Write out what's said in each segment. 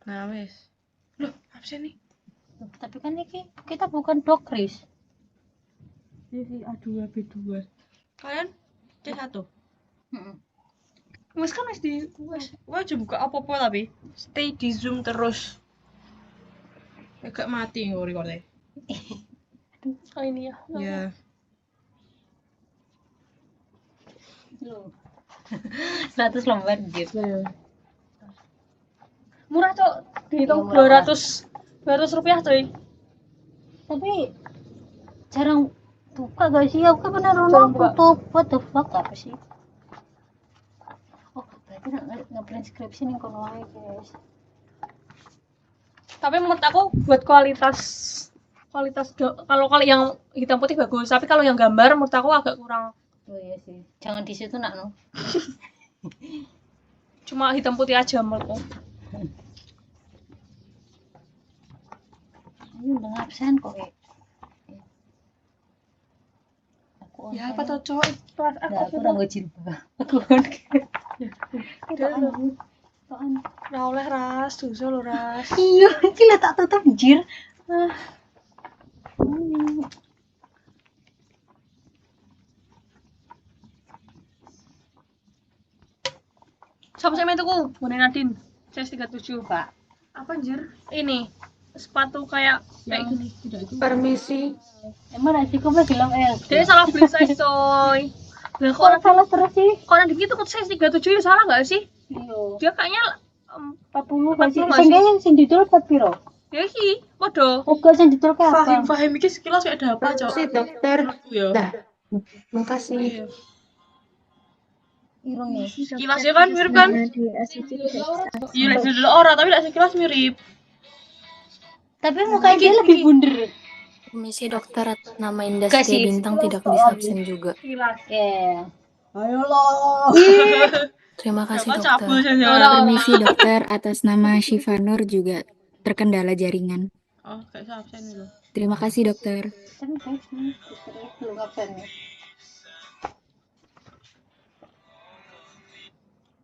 Nah, wes. Loh, absen nih. Tapi kan ini kita bukan dokris. Iya sih, A2, B2. Kalian C1? Heeh. Wes kan wes aja buka apa-apa tapi stay di Zoom terus. Agak mati recordnya. Aduh, kali ini ya. Ya. Loh. 100 lembar gitu. Ya. Murah, Cok. Dihitung Ya, 200 rupiah, coy. Tapi jarang buka gak sih? Aku kan bener Jarang buka. tutup. What the fuck, apa sih? Oh, berarti nge-print skripsi nih kono ae, guys. Tapi menurut aku buat kualitas kalau yang hitam putih bagus, tapi kalau yang gambar menurut aku agak kurang. Oh iya sih. Jangan di situ nak no. Cuma hitam putih aja menurutku. Ini udah absen kok, Ya apa tuh cowok kelas aku udah gak jilbab. Aku kan. Nah oleh ras, susah lo ras. Iya, gila tak tutup jir. Sama sama itu ku, Bone Nadine. Size 37, Pak. Apa anjir? Ini sepatu kayak gini. Tidak itu. Permisi. Emang adikku mah bilang Dia salah beli size coy. Lah kok salah terus sih? Kok nanti gitu size 37 ya salah enggak sih? Iya. Dia kayaknya 40 masih. Sehingga yang sing didol 4 piro? Ya iki, podo. Oke, sing didol ke apa? Fahim iki sekilas kayak ada apa, Cok? Permisi dokter. Ya. Dah. Makasih. Irung ya. Sekilas ya kan mirip kan? Iya, lek dulu ora, tapi lek sekilas mirip. Tapi mukanya dia lebih bunder. Permisi dokter, nama Indah Setia Bintang tidak bisa absen juga. Sekilas. Ya. Ayolah. Terima kasih Apa dokter. cabul saja. Permisi dokter, atas nama Syifa Nur juga terkendala jaringan. Oh, kayak absen itu. Terima kasih dokter. Kan guys, nih belum absen nih.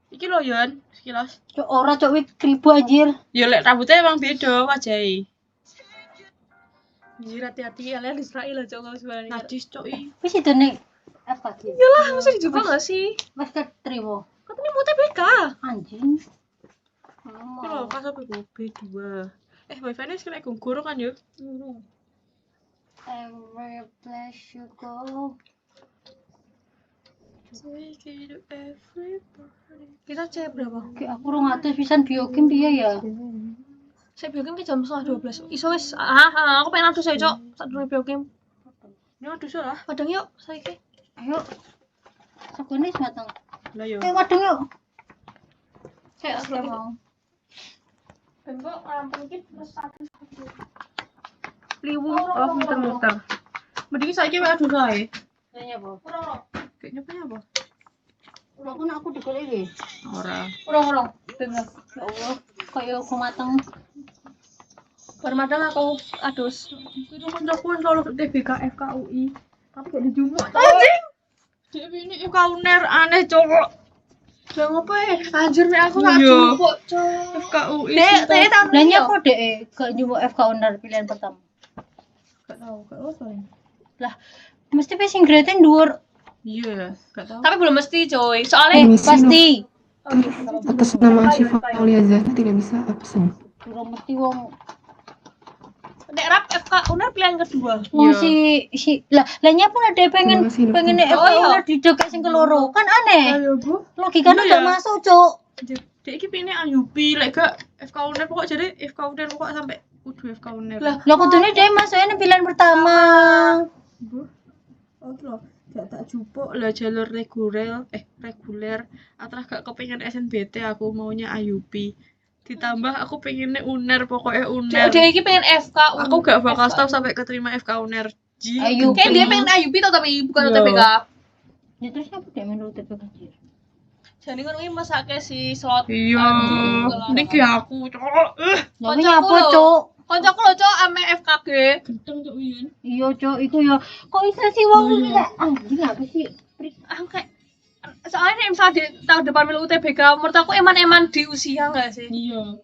Iki lho Yon, sekilas. Cok ora cok wik kribo anjir. Ya lek rambutnya emang beda wajahnya. Anjir hati-hati kalian Israel aja kalau sebenarnya. Najis coy. Wis itu nih apa sih? Iyalah, mesti dicoba enggak sih? Mas keterima. Katanya mau TBK. Anjing. Iki lho, kasar B2. Wifi-nya sekali guru kan yuk. Every place you go. Kita cek berapa? Oke, aku 200 pisan biokim piye ya? Saya biokim ke jam 11:30. Iso wis. Aku pengen adus aja, Cok. Sak durung biokim. Yo adus lah. Padang yuk, saiki. Ayo. Sakune wis mateng. Lah yo. Wadeng yuk. Kayak aku mau. Bengkok rampung iki plus 1. Liwu, muter-muter. Mending saiki wis adus ae. Kayaknya apa? Kayaknya apa? Udah kan aku deket ini. Ora. Urung. Bener. Ya Allah, kayak aku mateng. Permadang aku adus. Itu koncoku solo TBK FKUI. Tapi gak dijumuk. Anjing. Dek ini FKUNER aneh, cowok. Lah ngopo anjir nek aku gak jumuk, cowok. FKUI. Dek tahun Lah nyapa dek gak njupuk FK Uner pilihan pertama. Gak tahu, gak tahu. Lah, mesti passing grade-nya dhuwur. Iya, gak tahu. Tapi belum mesti, coy. Soalnya Pasti. Atas nama Syifa Aulia Zahra tidak bisa absen. Belum mesti wong. nek rap FK UNER pilihan kedua. Wong si lah nyapa ada pengen FK Uner didekek sing keloro. Kan aneh. Ayo, Bu. Logikanya gak masuk, Cuk. Dek iki pilihnya Ayubi, lek gak FK UNER pokok jadi FK UNER pokok sampai kudu FK UNER. Lah kudune dia masuknya pilihan pertama. Bu. Oh, lho. Gak tak jupuk lah jalur reguler atrah gak kepengen SNBT aku maunya Ayubi. Ditambah aku pengennya UNER, pokoknya UNER. Dia iki pengen FK. Aku gak bakal stop sampai keterima FK UNER. Ayubi. Kayak dia pengen Ayubi tapi bukan UTBK. Ya terus apa dia menurut UTBK? Jadi kan ini masake si slot. Iya. Niki aku, Cok. Namanya apa, Cuk? Koncoku lho, Cok, ame FKG. Gendeng Cok Win. Iya, Cuk, itu ya. Kok bisa sih wong iki anjing apa sih? Kayak soalnya nih misalnya di tahun depan milu UTBK, menurut aku eman-eman di usia nggak sih? Iya.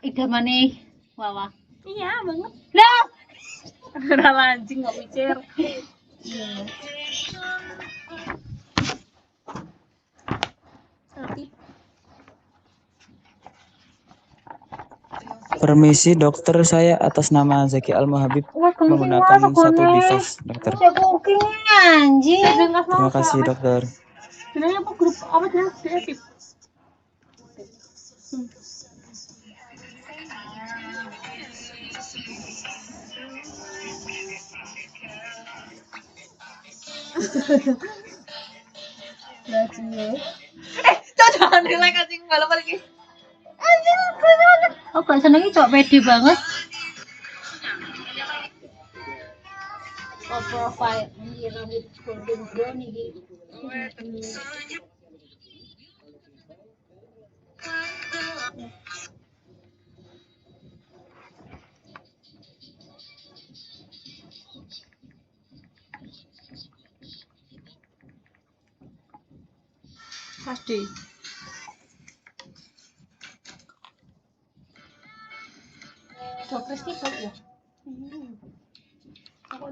idamane Wawa. Iya banget. Lah, Ora lancing kok mikir. Permisi dokter, saya atas nama Zaki Al-Muhabib wes kuwi menggunakan satu satu device dokter. Saya cooking anjing. Terima kasih dokter. Jenenge apa grup apa jenenge BFIP? Jangan relax anjing balik iki. Oh, gak seneng iki cok pede banget. Oh, profile anjir rambut golden brown iki. Pasti. Dokter sih kok ya. Aku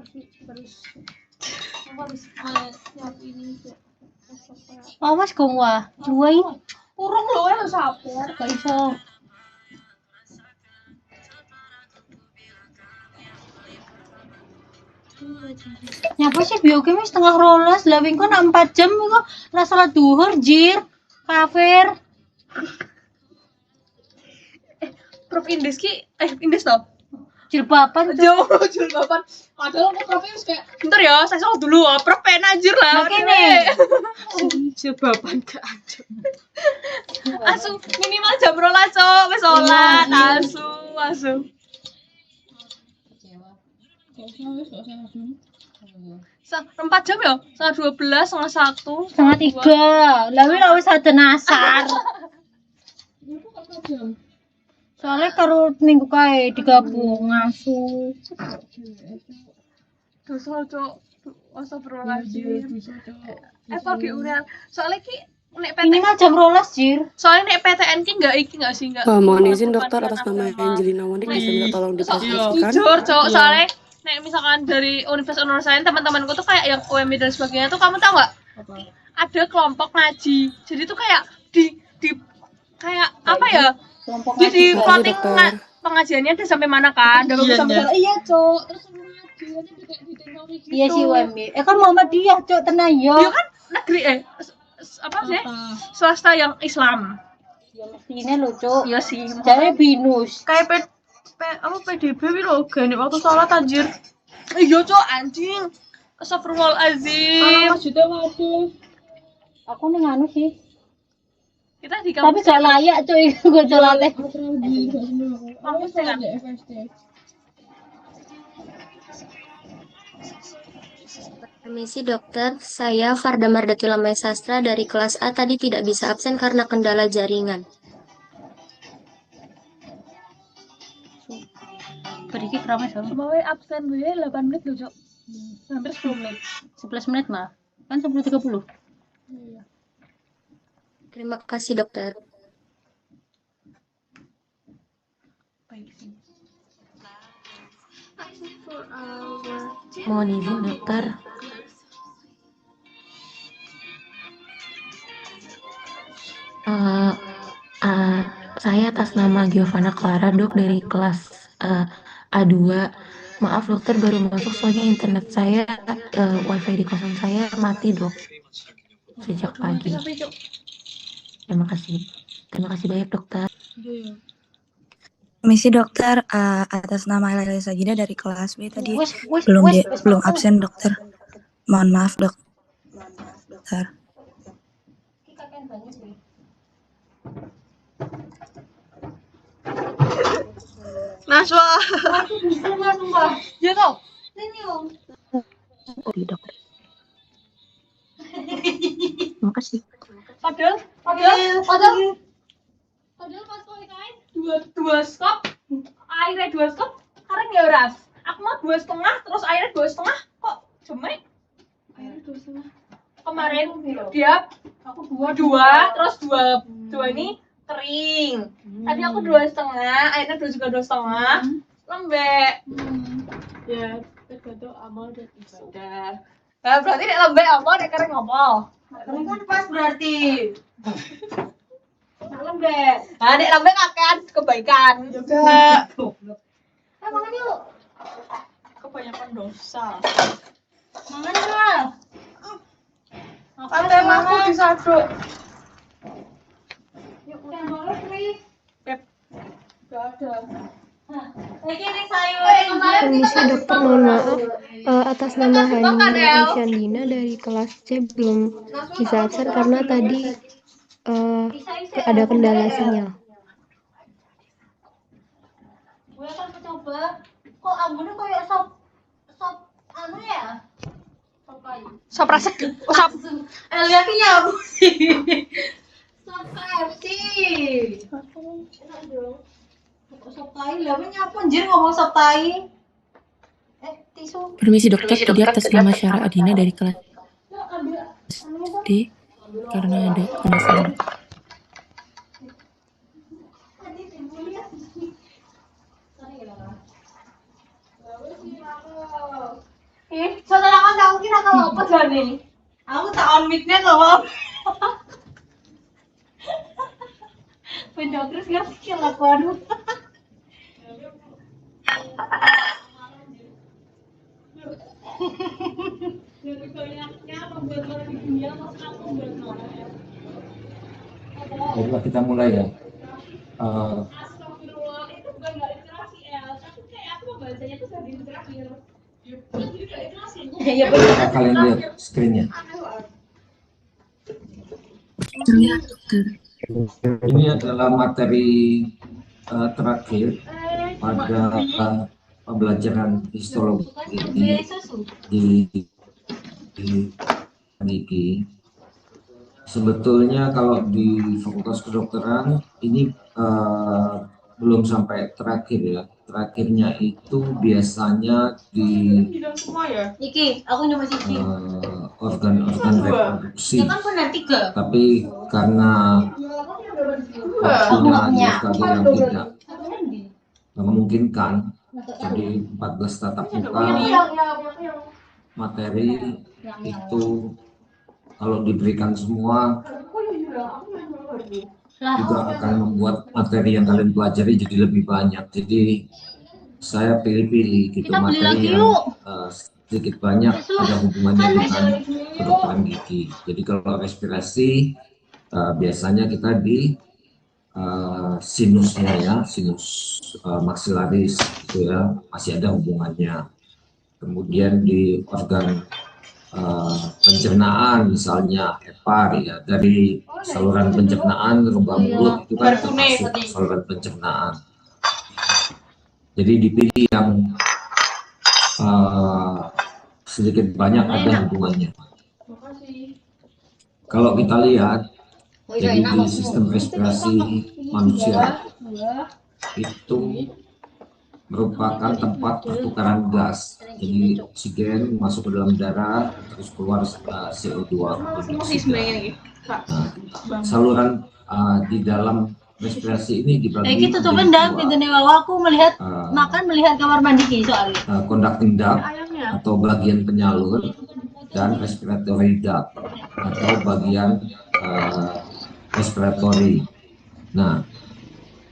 harus nyiap ini juga. Awas kong wah. Dua ini. Urung lho ya sabar. Gak iso. Nyapa sih biokimia setengah rolas lah wingko nak 4 jam iku ora salat duhur jir. Kafir. Prof Indes ki Indes toh. Jilbaban Jauh jilbaban. Padahal aku Prof Indes kayak bentar ya, saya sholat dulu. Prof pengen anjir lah. Makene. Jilbaban gak ada. Asu minimal jam 12, Cok. Wis sholat. Asu. Empat jam ya? Setengah 12, setengah 1. Setengah 3. Lah wis wis ada nasar. Soalnya karo minggu kae digabung ngasu. Dosa, Cok. Astagfirullahaladzim. Apa ge urian? Soalnya ki nek PTN Minimal jam 12 jir. soalnya nek PTN ki enggak sih enggak. Mohon izin dokter atas nama Angelina Wandi bisa minta tolong dipresentasikan. Jujur, Cok. Soalnya nek misalkan dari Universitas Indonesia teman-temanku tuh kayak yang UMB dan sebagainya tuh kamu tahu nggak? Ada kelompok ngaji. Jadi tuh kayak di kayak apa ya? Jadi plotting pengajiannya udah sampai mana kan? Udah bagus sampai sana. Iya, Cok. Terus ngaji aja kayak ditengok gitu. Iya sih UMB. Kan Muhammadiyah cok tenang yo. Dia kan negeri apa sih? Swasta yang Islam. Ya mestine lho cok. Iya sih. Jare binus. Kayak PDB wi lho gane waktu sholat anjir. Iya, Cok, anjing. Astagfirullahalazim. Masjidnya waduh. Aku ning anu sih. Kita di Tapi kampus gak layak cuy gue sholatnya. kampus kan. Permisi dokter, saya Farda Mardatula Sastra dari kelas A tadi tidak bisa absen karena kendala jaringan. Beriki kerama sama. Bawa absen gue 8 menit loh, Cok. Hampir 10 menit. 11 menit mah. Kan 10.30. Iya. Terima kasih dokter. Baik sih. Mohon izin dokter. Saya atas nama Giovanna Clara dok dari kelas A2. Maaf dokter baru masuk soalnya internet saya wifi di kosan saya mati dok sejak pagi. Terima kasih banyak dokter. Permisi dokter, atas nama Laila Sajida dari kelas B tadi Wes, belum absen dokter. Mohon maaf dokter. Naswa. Ya toh. Oh, dokter. Terima kasih. Padahal pas kowe kae dua skop, airnya 2 skop, sekarang ya ras. Aku mau 2,5 terus airnya 2,5 kok jemek. Airnya 2,5. Kemarin dia aku 2 terus 2 ini kering. Tadi aku 2,5, Aina juga 2,5. Lembek. Ya, tergantung amal dan ibadah. Nah, berarti nek lembek apa, nek kering apa? Kering kan pas berarti. Nek lembek. Nah, nek lembek akan kebaikan. Juga. Makan yuk. Kebanyakan dosa. Makan yuk. Ada aku disaduk. Yuk, sendoknya free. Gak ada. Ini sayur. Permisi dokter, mohon maaf. Atas nama Hanina Aisyandina dari kelas C belum bisa absen karena tadi ada kendala sinyal. Gue akan mencoba. Kok ambunnya kayak sop anu ya? Sop kayu. Sop resek. Sop. Lihatnya apa sih? Sop KFC. Enak dong. Sop tai, lah nyapa anjir ngomong sop tai. Tisu. Permisi dokter, tadi atas nama Syara Adina dari kelas D karena ada kendala. Saudara kan tahu kira kalau apa jane. Aku tak on mic-nya loh. Pendokter ngerti kelakuanmu. Baiklah, kita mulai ya. Astagfirullah, itu bukan gak literasi El, tapi kayak aku membacanya tuh gak di terakhir. Jadi gak literasi. Iya benar. Coba kalian lihat screen-nya. Ini adalah materi terakhir pada pembelajaran histologi di gigi. Sebetulnya kalau di Fakultas Kedokteran ini belum sampai terakhir ya. Terakhirnya itu biasanya di Iki, aku nyoba sisi. organ-organ reproduksi. Ya kan benar 3. Tapi karena waktunya ada yang tidak memungkinkan, jadi 14 tatap muka materi itu kalau diberikan semua juga akan membuat materi yang kalian pelajari jadi lebih banyak. Jadi saya pilih-pilih gitu materi yang sedikit banyak ada hubungannya dengan kedokteran gigi. Jadi kalau respirasi biasanya kita di sinusnya ya, sinus maksilaris itu ya masih ada hubungannya. Kemudian di organ pencernaan misalnya hepar ya, dari saluran pencernaan rongga mulut itu kan termasuk saluran pencernaan. Jadi dipilih yang sedikit banyak ada hubungannya. Kalau kita lihat jadi di sistem respirasi manusia itu merupakan tempat pertukaran gas. Jadi oksigen masuk ke dalam darah terus keluar CO2. Nah, saluran di dalam respirasi ini dibagi Gitu tuh benda pintunya wawa aku melihat melihat kamar mandi ki soalnya. Conducting duct atau bagian penyalur dan respiratory duct atau bagian respiratory. Nah,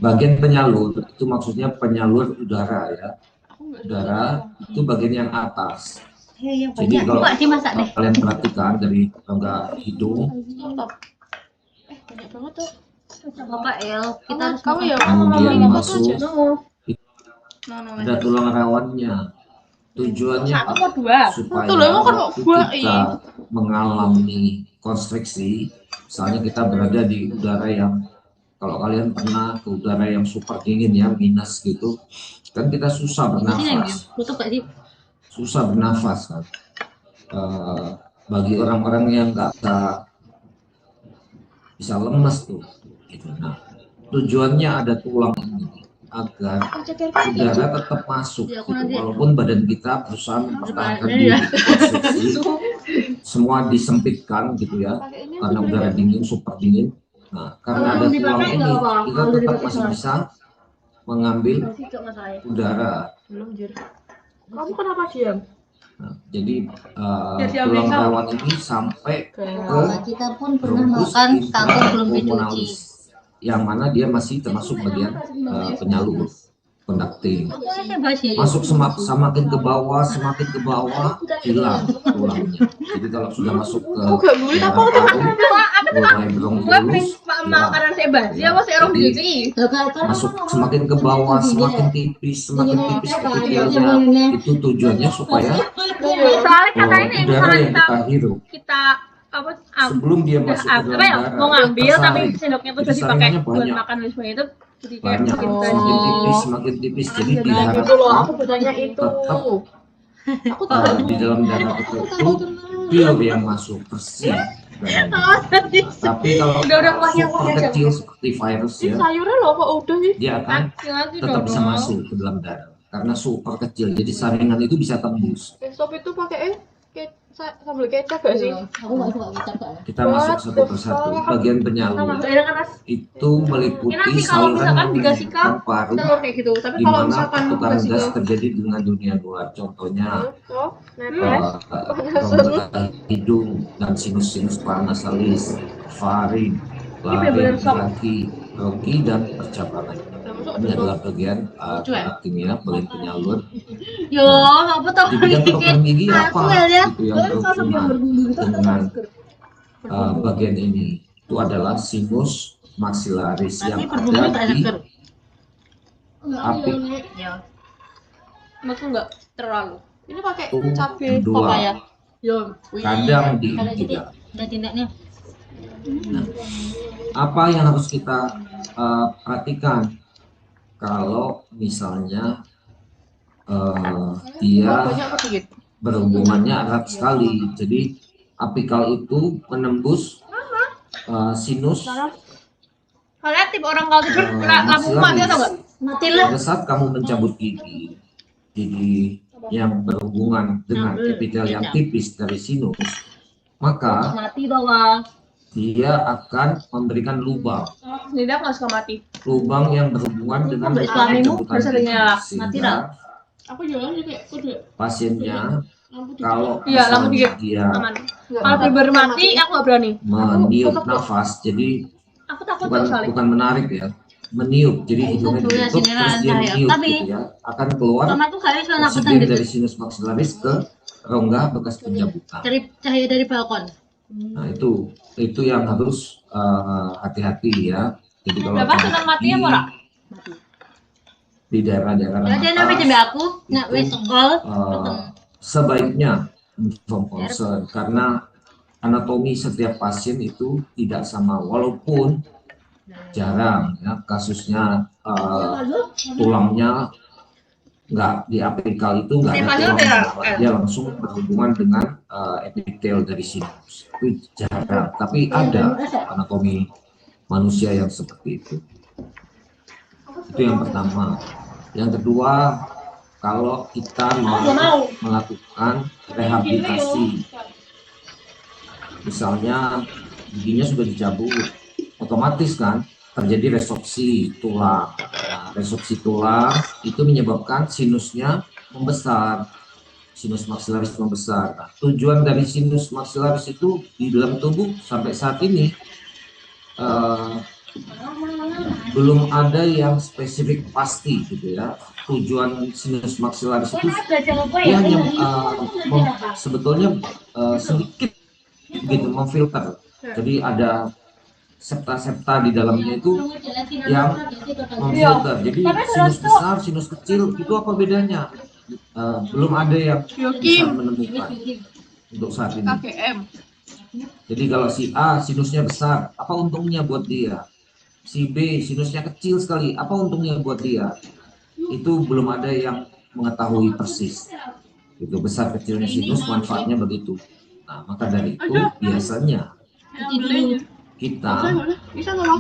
bagian penyalur itu maksudnya penyalur udara ya. Udara itu bagian yang atas. Jadi kalau kalian perhatikan dari rongga hidung, Banyak banget tuh. Bapak El, kita harus Kamu ya kemudian masuk No. ada tulang rawannya. Tujuannya Satu atau dua? supaya Satu lah, emang kan waktu dua, kita mengalami konstriksi, misalnya kita berada di udara yang, kalau kalian pernah ke udara yang super dingin ya, minus gitu, kan kita susah bernafas. Susah bernafas kan. Bagi orang-orang yang nggak bisa lemes tuh. Gitu. Nah, tujuannya ada tulang ini agar udara tetap masuk, gitu. Walaupun badan kita berusaha mempertahankan diri, semua disempitkan gitu ya, karena udara dingin, super dingin. Nah, karena ada tulang ini, kita tetap masih bisa mengambil udara. Belum, Jir. Kamu kenapa diam? Nah, jadi Diam tulang besok. rawan ini sampai ke Kita pun pernah bronkus makan kangkung belum dicuci. intrapulmonalis, yang mana dia masih termasuk bagian penyalur conducting. Masuk semakin ke bawah hilang tulangnya. Jadi kalau sudah masuk ke daerah paru, mulai bronkiolus, masuk semakin ke bawah, semakin tipis epitelnya. Itu tujuannya supaya udara yang kita hirup sebelum dia masuk ke dalam darah mau ngambil tapi tersaring. sendoknya tuh Jadi udah dipakai saringannya buat banyak. makan dan sebagainya itu jadi kayak Banyak, makin semakin tipis. Jadi gitu loh, aku diharapkan bertanya itu. tetap Aku tahu di dalam darah kita itu pure yang masuk bersih darahnya. Tapi kalau Udah pakai super kecil seperti virus ya, sayurnya loh kok udah sih. dia akan Lagi tetap bisa masuk ke dalam darah karena super kecil. Jadi saringan itu bisa tembus. Sop itu pakai sambal kecap gak sih? Aku nggak suka kecap. Kita masuk satu persatu. Bagian penyalur Enak kan Mas? itu meliputi Nanti kalau saluran misalkan dikasih dan paru, telur kayak gitu. Tapi di kalau mana misalkan pertukaran dikasih gas ke terjadi dengan dunia luar. Contohnya nepes, rongga hidung dan sinus-sinus paranasalis, faring, laring, bronki, dan percabangan. Ini adalah bagian kimia bagian penyalur. Yo, apa tuh? Di bidang kedokteran gigi apa lihat. itu yang berhubungan dengan bagian ini? Itu adalah sinus maxillaris yang ada di apik maksud nggak terlalu. Ini pakai itu cabai dua, papaya. Yo, kadang di tiga. Udah tindaknya. Nah, apa yang harus kita perhatikan kalau misalnya dia Banyak apa dikit? berhubungannya erat sekali. Jadi apikal itu menembus sinus Kalian tipe orang kalau tidur lampu mati atau enggak? Matilah. pada saat kamu mencabut gigi yang berhubungan dengan epitel yang tipis dari sinus, maka Mati bawah. dia akan memberikan lubang Lidah nggak suka mati. yang berhubungan dengan Sampai suamimu pencabutan berseringnya gigi. mati Sehingga Aku jualan juga udah pasiennya lampu dikit. kalau Iya, lampu misalnya dikit. dia Aman. Kalau tidur mati aku nggak berani. meniup nafas, jadi Aku takut tuh soalnya. bukan menarik ya, meniup, jadi hidungnya Tuh ya, ditutup sini terus dia saya. meniup Tapi gitu ya, akan keluar sama tuh kayak suara nakutan oksigen gitu. dari sinus maxillaris ke rongga bekas pencabutan. Dari cahaya dari balkon. Nah itu yang harus hati-hati ya. Jadi kalau Berapa senang mati ya, Mora? di daerah-daerah Ya dia namanya jambe aku, nak itu, wis sekolah. sebaiknya inform konsul karena anatomi setiap pasien itu tidak sama, walaupun jarang ya kasusnya tulangnya nggak di apikal itu nggak ada tulang, dia langsung berhubungan dengan epitel dari sinus, itu jarang, tapi ada anatomi manusia yang seperti itu yang pertama. Yang kedua, kalau kita mau melakukan rehabilitasi, misalnya giginya sudah dicabut, otomatis kan terjadi resorpsi tulang. Nah, resorpsi tulang itu menyebabkan sinusnya membesar, sinus maxillaris membesar. Nah, tujuan dari sinus maxillaris itu di dalam tubuh sampai saat ini belum ada yang spesifik pasti gitu ya. Tujuan sinus maxillaris itu dia hanya sebetulnya sedikit gitu memfilter. Jadi ada septa-septa di dalamnya itu yang memfilter. Jadi sinus besar, sinus kecil itu apa bedanya? Belum ada yang bisa menemukan untuk saat ini. Jadi kalau si A sinusnya besar, apa untungnya buat dia? Si B sinusnya kecil sekali, apa untungnya buat dia? Itu belum ada yang mengetahui persis. Itu besar kecilnya sinus manfaatnya begitu. Nah, maka dari itu biasanya kita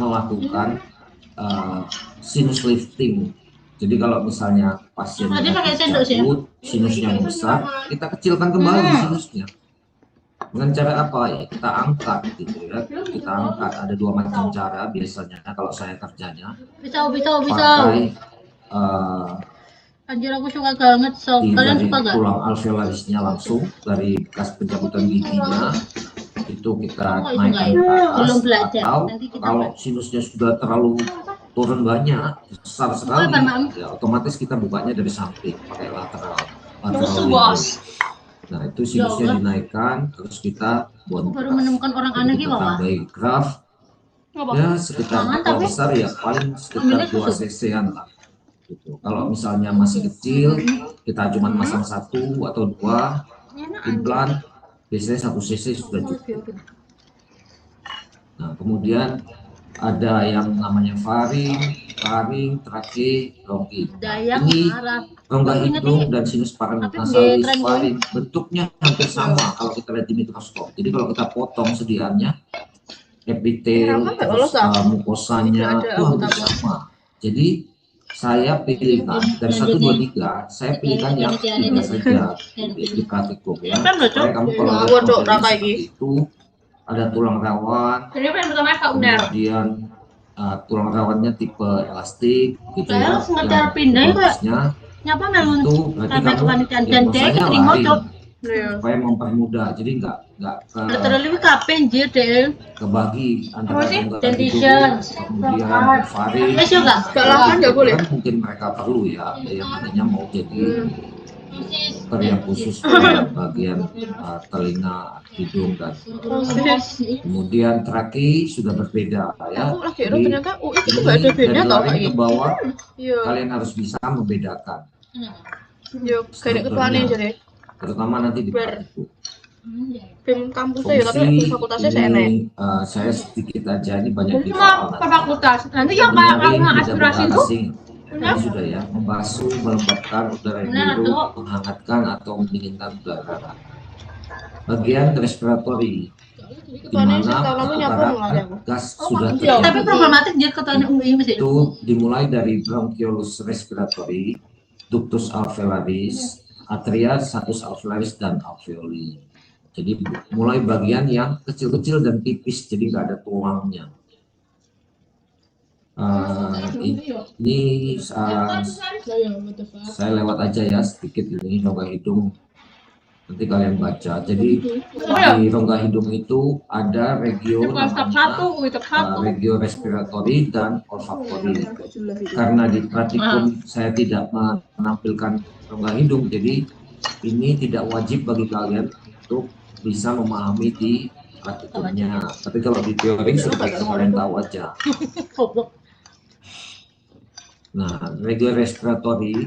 melakukan sinus lifting. Jadi kalau misalnya pasiennya cabut, sinusnya membesar, kita kecilkan kembali sinusnya. Dengan cara apa ya? Kita angkat gitu ya. Kita angkat, ada dua macam cara biasanya kalau saya kerjanya. Pisau. Pakai Anjir aku suka banget sob. Kalian dari suka gak? tulang alveolarisnya langsung dari bekas pencabutan giginya itu kita naikkan ke atas. Belum belajar. Atau Nanti kita kalau sinusnya sudah terlalu turun banyak, besar sekali, ya otomatis kita bukanya dari samping pakai lateral window. Nah itu sinusnya dinaikkan, terus kita buat Aku baru menemukan orang aneh kita gitu, Pak. tambahi graf ya sekitar kalau besar ya paling sekitar 2 cc-an lah gitu. Kalau misalnya masih kecil kita cuma masang 1 atau 2 implan, biasanya 1 cc sudah cukup. Nah kemudian ada yang namanya faring, trake, bronki. Ini rongga hidung dan sinus paranasalis faring bentuknya hampir sama kalau kita lihat di mikroskop. Jadi kalau kita potong sediannya, epitel, mukosanya itu hampir sama. Jadi saya pilihkan dari 1, 2, 3, saya pilihkan yang 3 saja di praktikum ya. Supaya kamu kalau lihat itu ada tulang rawan, kemudian tulang rawannya tipe elastik gitu ya. Bagusnya itu berarti kamu biasanya lari supaya mempermudah, jadi nggak kebagi antara rongga hidung kemudian faring. Kan mungkin mereka perlu ya, ada yang artinya mau jadi dokter yang khusus bagian telinga, hidung dan kemudian traki sudah berbeda ya. Jadi dari laring ke bawah kalian harus bisa membedakan. Terutama nanti di praktikum. Saya sedikit aja, ini banyak di fakultas. Nanti yang kayak kamu aspirasi itu ini sudah ya, membasuh, melembabkan udara yang hidup, menghangatkan atau mendinginkan udara. Bagian respiratory, di mana gas sudah terjadi. Tapi problematik dia ketanya Itu dimulai dari bronchiolus respiratory, ductus alveolaris, atria, saccus alveolaris, dan alveoli. Jadi mulai bagian yang kecil-kecil dan tipis, jadi nggak ada tuangnya. Ini saya lewat aja ya sedikit, ini rongga hidung, nanti kalian baca. Jadi di rongga hidung itu ada regio respiratory dan olfaktory. Karena di praktikum saya tidak menampilkan rongga hidung, jadi ini tidak wajib bagi kalian untuk bisa memahami di praktikumnya. Tapi kalau di teori supaya kalian tahu aja. Nah, regio respiratory,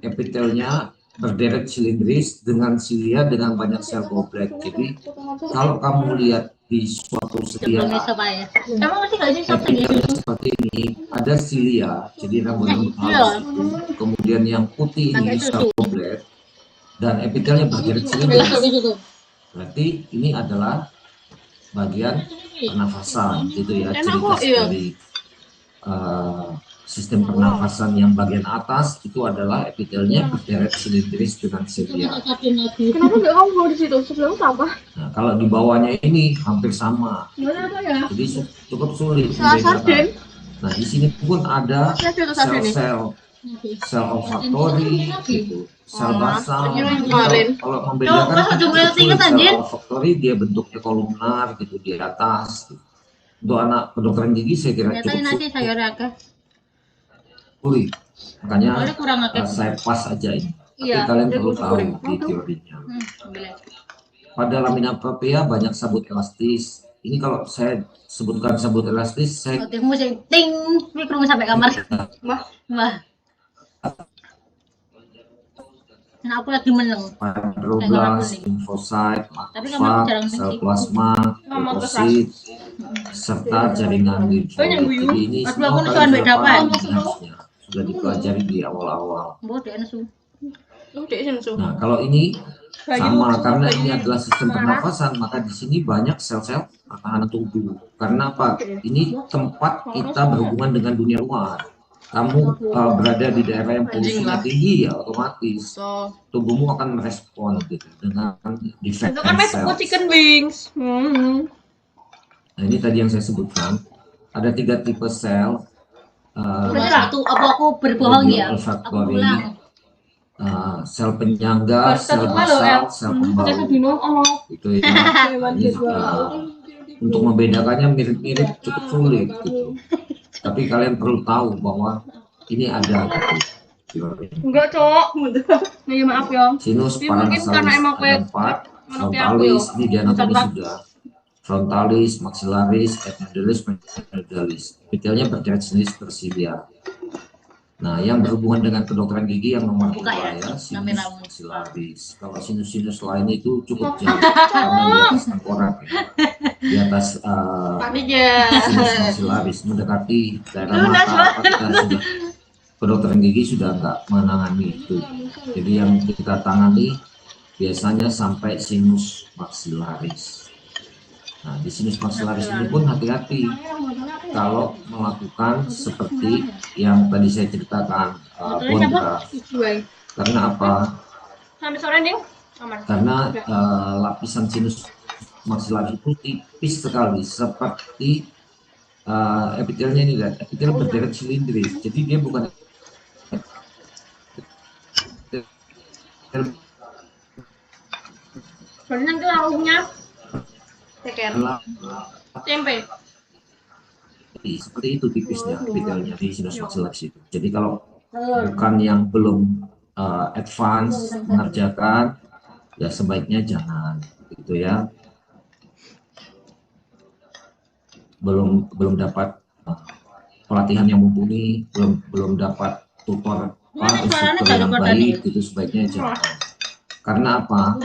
epitelnya berderet silindris dengan silia dengan banyak sel goblet. Jadi kalau kamu lihat di suatu sedia epitelnya seperti ini, ada silia, jadi rambut halus itu. Kemudian yang putih ini sel goblet dan epitelnya berderet silindris. Berarti ini adalah bagian pernafasan gitu ya, ciri khas dari sistem pernafasan yang bagian atas itu adalah epitelnya berderet silindris dengan silia. Kenapa nggak kamu mau di situ? Sebelum apa? Nah, kalau di bawahnya ini hampir sama. Jadi cukup sulit membedakan. Nah, di sini pun ada sel olfaktori gitu, sel basal. Kalau membedakan sel olfaktori dia bentuknya kolumnar gitu di atas. Gitu. Untuk anak kedokteran gigi saya kira cukup sulit. Makanya saya pas aja ini. Tapi kalian perlu tahu di teorinya. Pada lamina propria banyak sabut elastis. Ini kalau saya sebutkan sabut elastis, saya ting mikro sampai kamar. Wah. Nah, aku lagi meneng. Fibroblast, lymphocyte, makrofag, sel plasma, leukosit, serta jaringan limfoid. Jadi ini semua kalian sudah dipelajari di awal-awal. Nah, kalau ini sama, karena ini adalah sistem pernafasan, maka di sini banyak sel-sel pertahanan tubuh. Karena apa? Ini tempat kita berhubungan dengan dunia luar. kamu berada di daerah yang polusinya lah. tinggi ya otomatis So, tubuhmu akan merespon gitu dengan itu kan defective Mexico cells. chicken wings. Nah, ini tadi yang saya sebutkan. Ada 3 tipe sel. Berarti satu apa aku berbohong ya? Aku olfaktori, ulang. sel penyangga, sel basal, sel pembau. Itu ya. Nah, ini untuk membedakannya mirip-mirip cukup sulit gitu. Tapi kalian perlu tahu bahwa ini ada gitu. Enggak, Cok. Nih, maaf ya. Sinus, Ini mungkin karena paranasalis, emang ada 4, frontalis, ini di anatomi sudah. Frontalis, maxillaris, epidalis, menindalis. Detailnya berderet sinis tersilia. Nah, yang berhubungan dengan kedokteran gigi yang nomor 2 ya, sinus maxillaris. Kalau sinus-sinus lain itu cukup jauh karena di atas tengkorak ya. Di atas sinus maxillaris mendekati daerah mata, kita sudah kedokteran gigi sudah nggak menangani itu. Jadi yang kita tangani biasanya sampai sinus maxillaris. Nah, di sinus maxillaris ini pun hati-hati kalau melakukan seperti yang tadi saya ceritakan, bondra. Karena apa? Sampai sore nih. Aman. Karena lapisan sinus maxillaris itu tipis sekali, seperti epitelnya ini lihat, epitel berderet silindris. Jadi dia bukan Berarti nanti lauknya ceker. Tempe. Seperti itu tipisnya epitelnya di sinus maxillaris itu. Jadi kalau bukan yang belum advance mengerjakan, ya sebaiknya jangan gitu ya. Belum dapat pelatihan yang mumpuni, belum dapat tutor instruktur yang baik, itu sebaiknya jangan. Karena apa?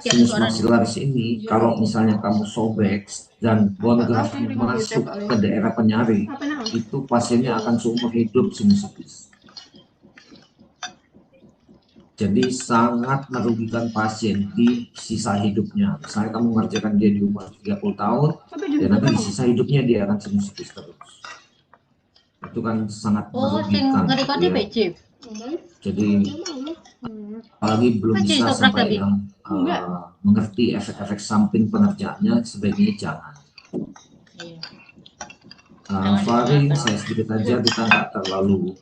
Sinus maxillaris ini kalau misalnya kamu sobek dan bone graft masuk ke daerah penyari, itu pasiennya akan seumur hidup sinusitis. Jadi sangat merugikan pasien di sisa hidupnya. Misalnya kamu mengerjakan dia di umur 30 tahun, dan nanti di sisa hidupnya dia akan sinusitis terus. Itu kan sangat merugikan. Ya. Jadi apalagi belum bisa sampai yang mengerti efek-efek samping pengerjaannya, sebaiknya jangan. Faring saya sedikit aja, kita nggak terlalu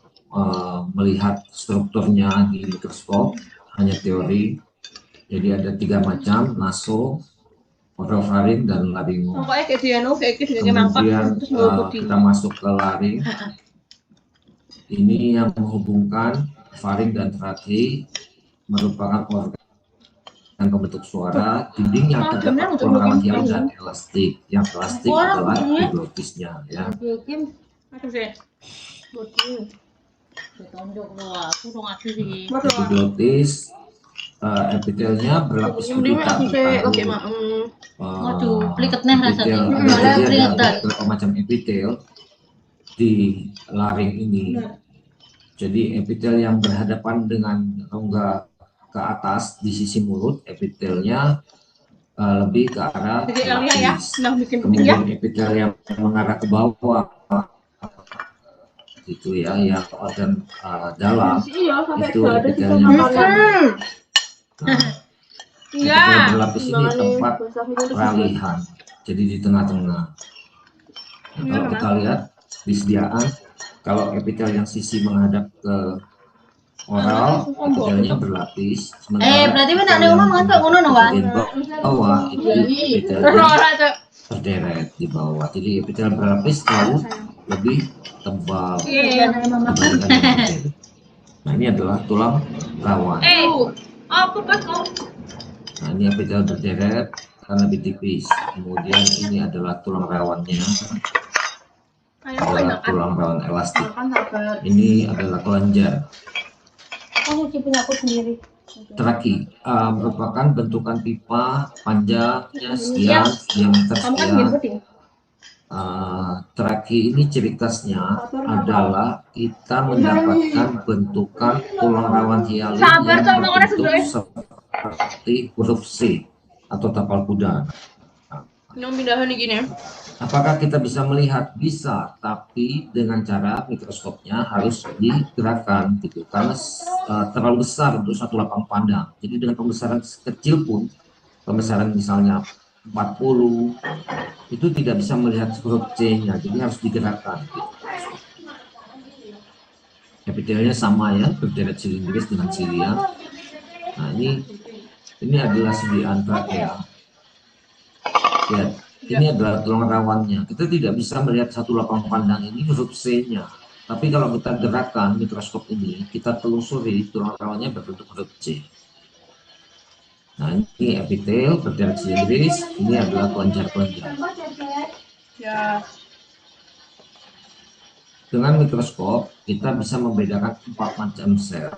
melihat strukturnya di mikroskop, hanya teori. Jadi ada 3 macam, naso, orofaring, dan laringo. Kemudian kita masuk ke laring. Ini yang menghubungkan faring dan trachea, merupakan organ pembentuk suara. Dindingnya terdapat pengarahan hial dan elastik. Yang elastik adalah epiglottisnya ya. Epiglottis, epitelnya berlapis gurita. Ada beberapa macam epitel di laring ini. Jadi epitel yang berhadapan dengan rongga ke atas di sisi mulut, epitelnya lebih ke arah lapis. Kemudian epitel yang mengarah ke bawah itu ya, yang organ dalam itu epitelnya berlapis. Epitel berlapis ini tempat peralihan, jadi di tengah-tengah. Nah, kalau kita lihat disediaan, kalau epitel yang sisi menghadap ke oral, epitelnya berlapis. Sementara berarti benar ada ngomong kan Pak ngono no, Wan. di bawah itu epitelnya berderet di bawah. Jadi epitel berlapis jauh lebih tebal dibandingkan epitel. Nah, ini adalah tulang rawan. Nah, ini epitel berderet karena lebih tipis. Kemudian ini adalah tulang rawannya. Adalah tulang rawan elastik. Ini adalah kelenjar. Traki merupakan bentukan pipa panjangnya sekian, diameter sekian. Traki ini ciri khasnya adalah kita mendapatkan bentukan tulang rawan hialin yang berbentuk seperti huruf C atau tapal kuda. Yang pindahan gini. Apakah kita bisa melihat? Bisa, tapi dengan cara mikroskopnya harus digerakkan gitu, karena terlalu besar untuk satu lapang pandang. Jadi dengan pembesaran kecil pun, pembesaran misalnya 40, itu tidak bisa melihat huruf C-nya, jadi harus digerakkan. Gitu. Epitelnya sama ya, berderet silindris dengan silia. Nah ini adalah sendi antrakea. Ya, ini adalah tulang rawannya. Kita tidak bisa melihat satu lapang pandang ini huruf C-nya. Tapi kalau kita gerakkan mikroskop ini, kita telusuri tulang rawannya berbentuk huruf C. Nah, ini epitel berderet silindris, ini adalah kelenjar-kelenjar. Ya. Dengan mikroskop, kita bisa membedakan 4 macam sel.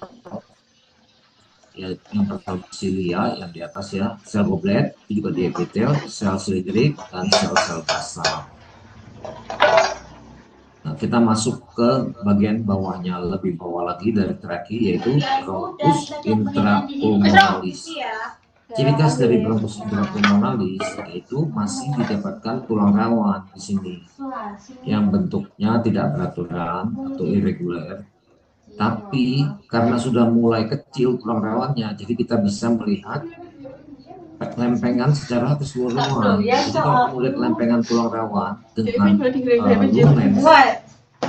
Ya, yang pertama silia yang di atas ya, sel goblet, itu juga di epitel, sel silindrik, dan sel-sel basal. Nah, kita masuk ke bagian bawahnya, lebih bawah lagi dari traki, yaitu bronchus intrapulmonalis. Ciri khas dari bronchus intrapulmonalis yaitu masih didapatkan tulang rawan di sini, yang bentuknya tidak beraturan atau irregular. Tapi karena sudah mulai kecil tulang rawannya, jadi kita bisa melihat lempengan secara keseluruhan. Jadi kalau kamu lihat lempengan tulang rawan dengan lumen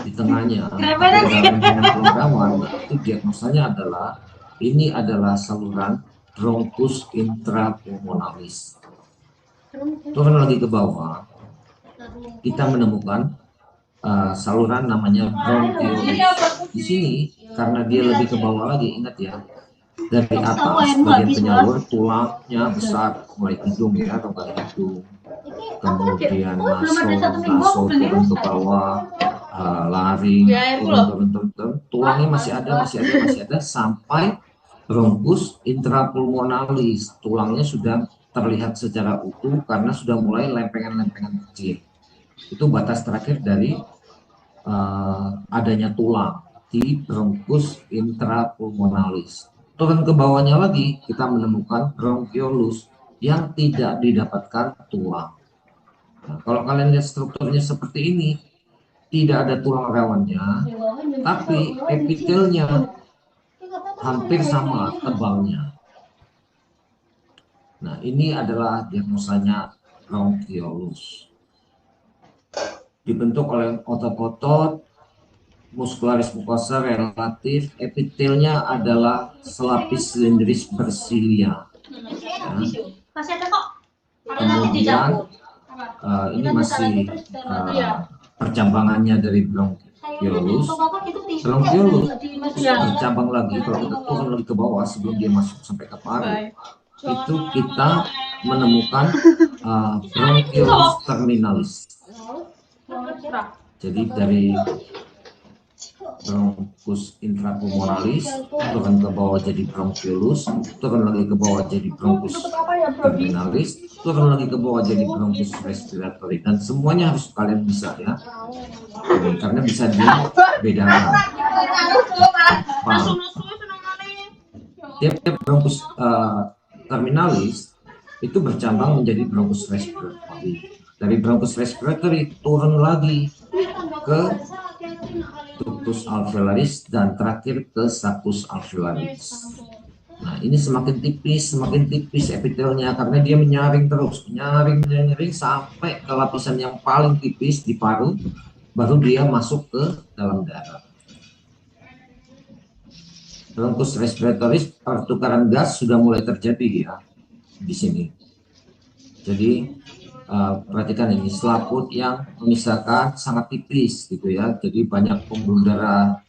di tengahnya, ada lempengan tulang rawan, itu diagnosanya adalah ini adalah saluran bronchus intrapulmonalis. Turun lagi ke bawah, kita menemukan saluran namanya bronchiolus. Di sini karena dia lebih ke bawah lagi, ingat ya, dari atas bagian penyalur tulangnya besar, mulai hidung ya, atau ke hidung, kemudian naso turun ke bawah, laring turun, tulangnya masih ada sampai bronchus intrapulmonalis. Tulangnya sudah terlihat secara utuh karena sudah mulai lempengan-lempengan kecil. Itu batas terakhir dari adanya tulang di bronchus intrapulmonalis. Turun ke bawahnya lagi, kita menemukan bronchiolus yang tidak didapatkan tulang. Nah, kalau kalian lihat strukturnya seperti ini, tidak ada tulang rawannya, tapi epitelnya hampir sama tebalnya. Nah, ini adalah diagnosanya bronchiolus. Dibentuk oleh otot-otot muscularis mucosa relatif, epitelnya adalah selapis silindris bersilia. Ya. Kemudian ini masih percambangannya dari bronchiolus. Bronchiolus bercabang lagi kalau kita turun lagi ke bawah sebelum dia masuk sampai ke paru. Itu kita menemukan bronchiolus terminalis. Jadi dari bronchus intrapulmonalis turun ke bawah jadi bronchiolus, turun lagi ke bawah jadi bronchus terminalis, turun lagi ke bawah jadi bronchus respiratory, dan semuanya harus kalian bisa ya, karena bisa dibedakan. Tiap bronchus terminalis itu bercambang menjadi bronchus respiratory. Dari bronchus respiratory turun lagi ke ductus alveolaris dan terakhir ke saccus alveolaris. Nah, ini semakin tipis epitelnya karena dia menyaring terus, menyaring sampai ke lapisan yang paling tipis di paru, baru dia masuk ke dalam darah. Bronchus respiratoris, pertukaran gas sudah mulai terjadi ya di sini. Jadi perhatikan ini selaput yang memisahkan sangat tipis gitu ya, jadi banyak pembuluh darah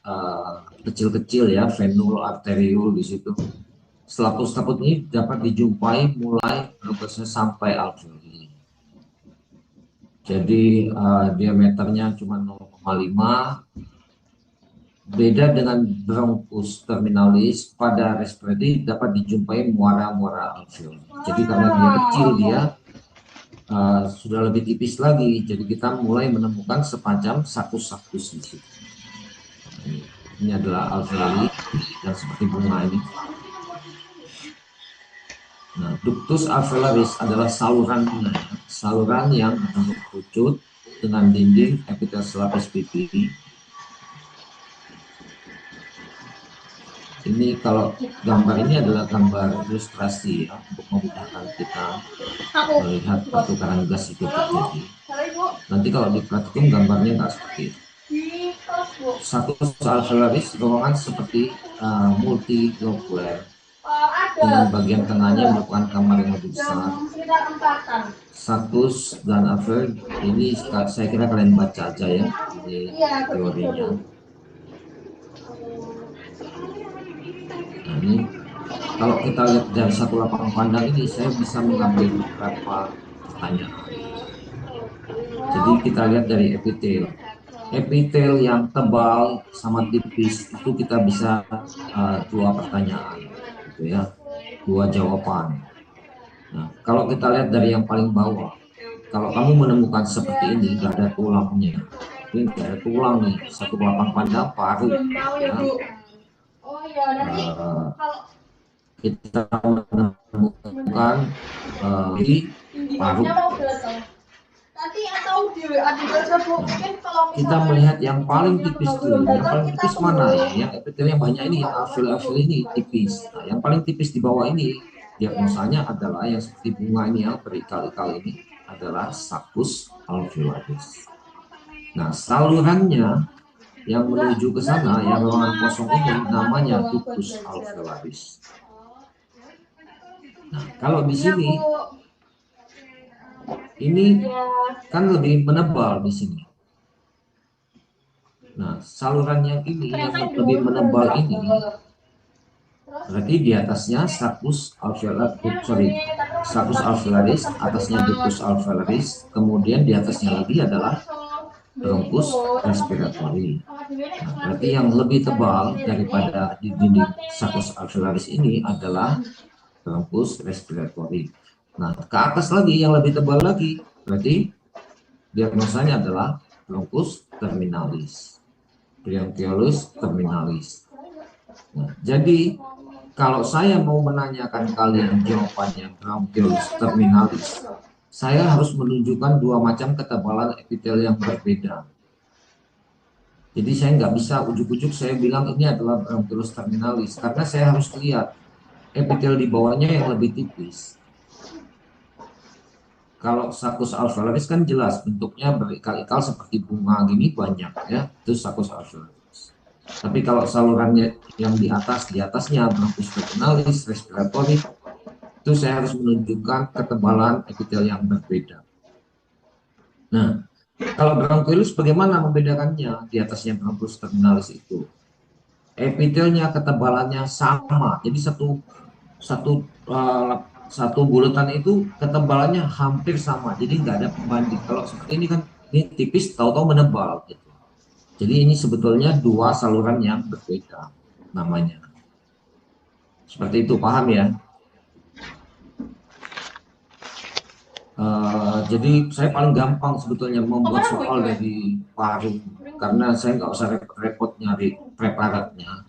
kecil-kecil ya, venul, arteriul di situ. Selaput-selaput ini dapat dijumpai mulai bronkusnya sampai alveoli. Jadi diameternya cuma 0,5. Beda dengan bronchus terminalis, pada respiratory dapat dijumpai muara-muara alveoli. Jadi karena dia kecil dia sudah lebih tipis lagi, jadi kita mulai menemukan semacam sakus-sakus di situ. Ini adalah alveoli yang seperti bunga ini. Nah, ductus alveolaris adalah saluran bunga. saluran yang berbentuk kerucut dengan dinding epitel selapis pipi. Ini kalau gambar ini adalah gambar ilustrasi ya, untuk memudahkan kita melihat pertukaran gas itu terjadi. Nanti kalau diperhatikan gambarnya nggak seperti itu. Sakus alveolaris ruangan seperti multilobular dengan bagian tengahnya merupakan kamar yang lebih besar. Sakus dan alveol ini saya kira kalian baca aja ya, ini teorinya. Nah, ini kalau kita lihat dari satu lapang pandang ini, saya bisa mengambil beberapa pertanyaan. Jadi kita lihat dari epitel. Epitel yang tebal sama tipis itu kita bisa dua pertanyaan, gitu ya, dua jawaban. Nah, kalau kita lihat dari yang paling bawah, kalau kamu menemukan seperti ini, nggak ada tulangnya, ini nggak ada tulang nih, satu lapang pandang paru, ya. Kita menemukan di paru. Kita melihat yang paling tipis dulu. Yang paling tipis mana ya? Yang epitel yang banyak ini, alveol ini tipis. Nah, yang paling tipis di bawah ini, diagnosanya adalah yang seperti bunga ini yang berikal-ikal ini adalah sakus alveolaris. Nah, salurannya yang menuju ke sana, yang ruangan kosong ini namanya ductus alveolaris. Nah, kalau di sini ini kan lebih menebal di sini. Nah, saluran yang ini yang lebih menebal ini berarti di atasnya sakus alveolaris, atasnya ductus alveolaris, kemudian di atasnya lagi adalah bronkus respiratori. Nah, berarti yang lebih tebal daripada di dinding sakus alveolaris ini adalah bronkus respiratori. Nah, ke atas lagi yang lebih tebal lagi, berarti diagnosanya adalah bronkus terminalis, bronchiolus terminalis. Nah, jadi kalau saya mau menanyakan kalian jawabannya bronchiolus terminalis, saya harus menunjukkan dua macam ketebalan epitel yang berbeda. Jadi saya nggak bisa ujuk-ujuk saya bilang ini adalah bronchiolus terminalis, karena saya harus lihat epitel di bawahnya yang lebih tipis. Kalau sakus alveolaris kan jelas bentuknya berikal-ikal seperti bunga gini banyak ya, itu sakus alveolaris. Tapi kalau salurannya yang di atasnya bronkus terminalis, respiratori, itu saya harus menunjukkan ketebalan epitel yang berbeda. Nah, kalau bronchiolus bagaimana membedakannya? Di atasnya bronkus terminalis itu epitelnya ketebalannya sama, jadi satu bulatan itu ketebalannya hampir sama, jadi nggak ada pembanding. Kalau seperti ini kan ini tipis tahu-tahu menebal gitu. Jadi ini sebetulnya dua saluran yang berbeda namanya. Seperti itu, paham ya? Jadi saya paling gampang sebetulnya membuat soal dari paru, karena saya nggak usah repot-repot nyari preparatnya.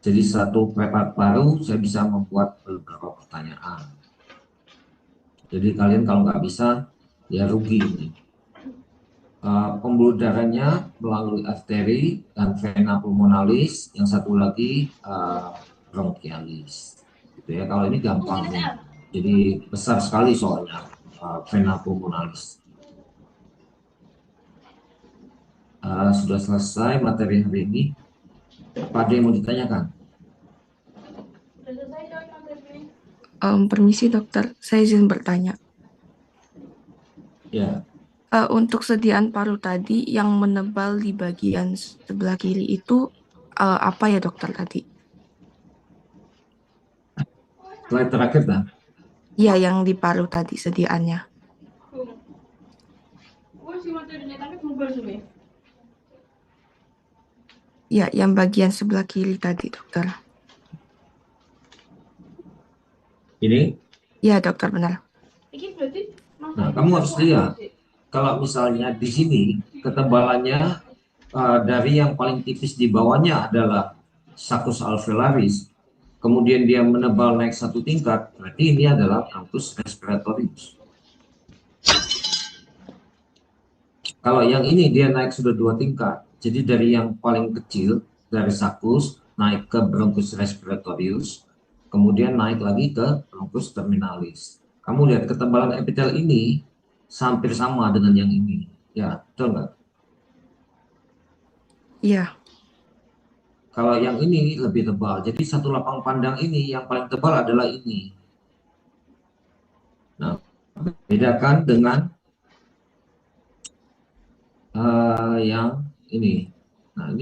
Jadi satu preparat paru saya bisa membuat beberapa pertanyaan. Jadi kalian kalau nggak bisa ya rugi ini. Pembuluh darahnya melalui arteri dan vena pulmonalis, yang satu lagi bronchialis. Gitu ya. Kalau ini gampang nih. Jadi besar sekali soalnya vena pulmonalis. Sudah selesai materi hari ini. Apa ada yang mau ditanyakan? Permisi dokter, saya izin bertanya. Ya. Untuk sediaan paru tadi yang menebal di bagian sebelah kiri itu apa ya dokter tadi? Slide terakhir dah. Ya, yang di paru tadi sediaannya. Ya, yang bagian sebelah kiri tadi dokter. Ini? Ya dokter, benar. Nah, kamu harus lihat. Kalau misalnya di sini ketebalannya dari yang paling tipis di bawahnya adalah sakus alveolaris, kemudian dia menebal naik satu tingkat, berarti ini adalah bronkus respiratorius. Kalau yang ini dia naik sudah 2 tingkat. Jadi dari yang paling kecil, dari saccus, naik ke bronchus respiratorius, kemudian naik lagi ke bronchus terminalis. Kamu lihat ketebalan epitel ini hampir sama dengan yang ini. Ya, betul nggak? Iya. Kalau yang ini lebih tebal. Jadi satu lapang pandang ini yang paling tebal adalah ini. Nah, bedakan dengan yang ini. Nah,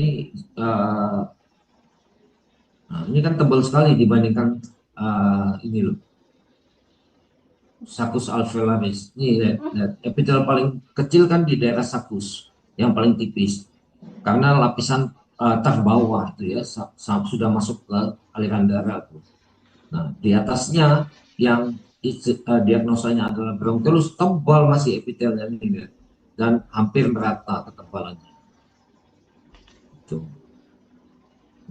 ini kan tebal sekali dibandingkan ini loh. Saccus alveolaris. Ini lihat, epitel paling kecil kan di daerah saccus, yang paling tipis. Karena lapisan terbawah itu ya sudah masuk ke aliran darah. Nah, di atasnya yang diagnosanya adalah bronchiolus, tebal masih epitelnya ini dan hampir merata ketebalannya. Tuh.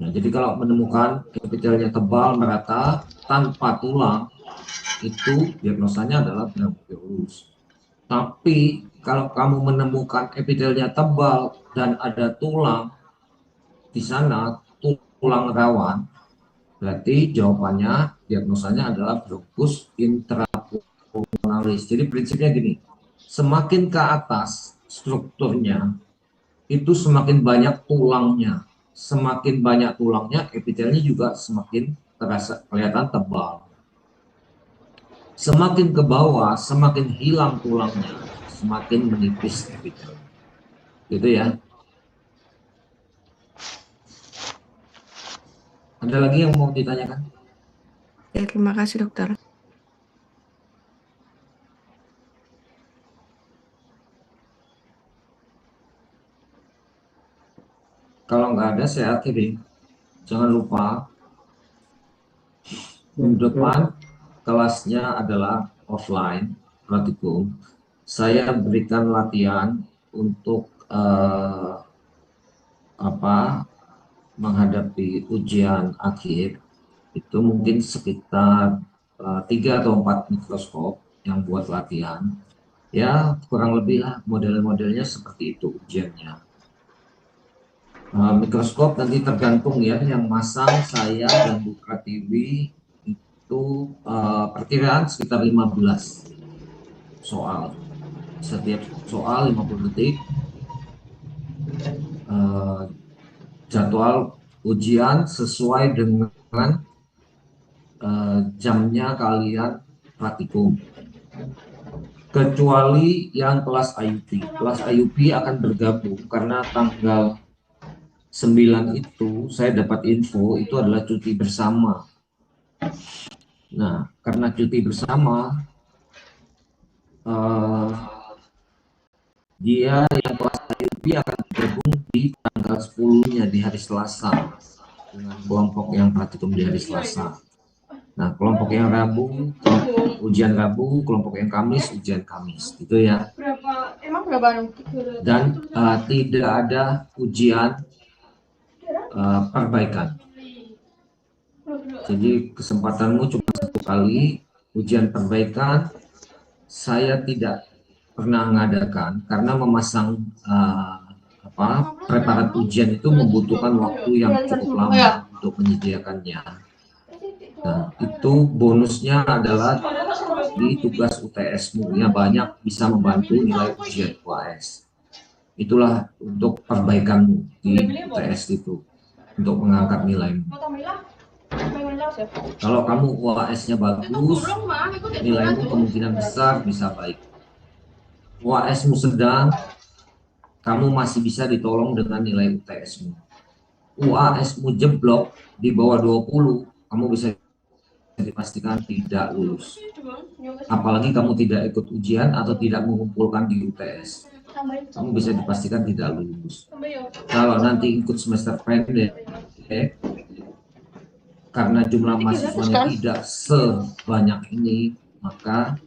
Nah, jadi kalau menemukan epitelnya tebal merata tanpa tulang, itu diagnosanya adalah bronchiolus. Tapi kalau kamu menemukan epitelnya tebal dan ada tulang di sana, tulang rawan, berarti jawabannya diagnosanya adalah bronchus intrapulmonalis. Jadi prinsipnya gini, semakin ke atas strukturnya itu semakin banyak tulangnya. Semakin banyak tulangnya, epitelnya juga semakin terasa kelihatan tebal. Semakin ke bawah, semakin hilang tulangnya, semakin menipis epitel. Gitu ya. Ada lagi yang mau ditanyakan? Ya, terima kasih dokter. Kalau nggak ada, saya akhiri. Jangan lupa, minggu depan kelasnya adalah offline, praktikum. Saya berikan latihan untuk menghadapi ujian akhir. Itu mungkin sekitar 3 atau 4 mikroskop yang buat latihan. Ya, kurang lebih lah model-modelnya seperti itu ujiannya. Mikroskop nanti tergantung ya, yang masang saya dan Bu Pratiwi itu perkiraan sekitar 15 soal. Setiap soal 50 detik. Jadwal ujian sesuai dengan jamnya kalian praktikum. Kecuali yang kelas IUP. Kelas IUP akan bergabung karena tanggal 9 itu saya dapat info itu adalah cuti bersama. Nah, karena cuti bersama, dia yang kelas IUP akan bergabung di tanggal 10-nya di hari Selasa dengan kelompok yang praktikum di hari Selasa. Nah, kelompok yang Rabu ujian Rabu, kelompok yang Kamis ujian Kamis, gitu ya. Dan tidak ada ujian perbaikan. Jadi kesempatanmu cuma 1 kali ujian perbaikan. Saya tidak pernah mengadakan karena memasang preparat ujian itu membutuhkan waktu yang cukup lama untuk menyediakannya. Nah, itu bonusnya adalah di tugas UTS-mu yang banyak bisa membantu nilai ujian UAS. Itulah untuk perbaikanmu di UTS itu, untuk mengangkat nilaimu. Kalau kamu UAS-nya bagus, nilaimu kemungkinan besar bisa baik. UAS-mu sedang, kamu masih bisa ditolong dengan nilai UTS-mu. UAS-mu jeblok di bawah 20, kamu bisa dipastikan tidak lulus. Apalagi kamu tidak ikut ujian atau tidak mengumpulkan di UTS, kamu bisa dipastikan tidak lulus. Kalau nanti ikut semester pendek, karena jumlah mahasiswanya tidak sebanyak ini, maka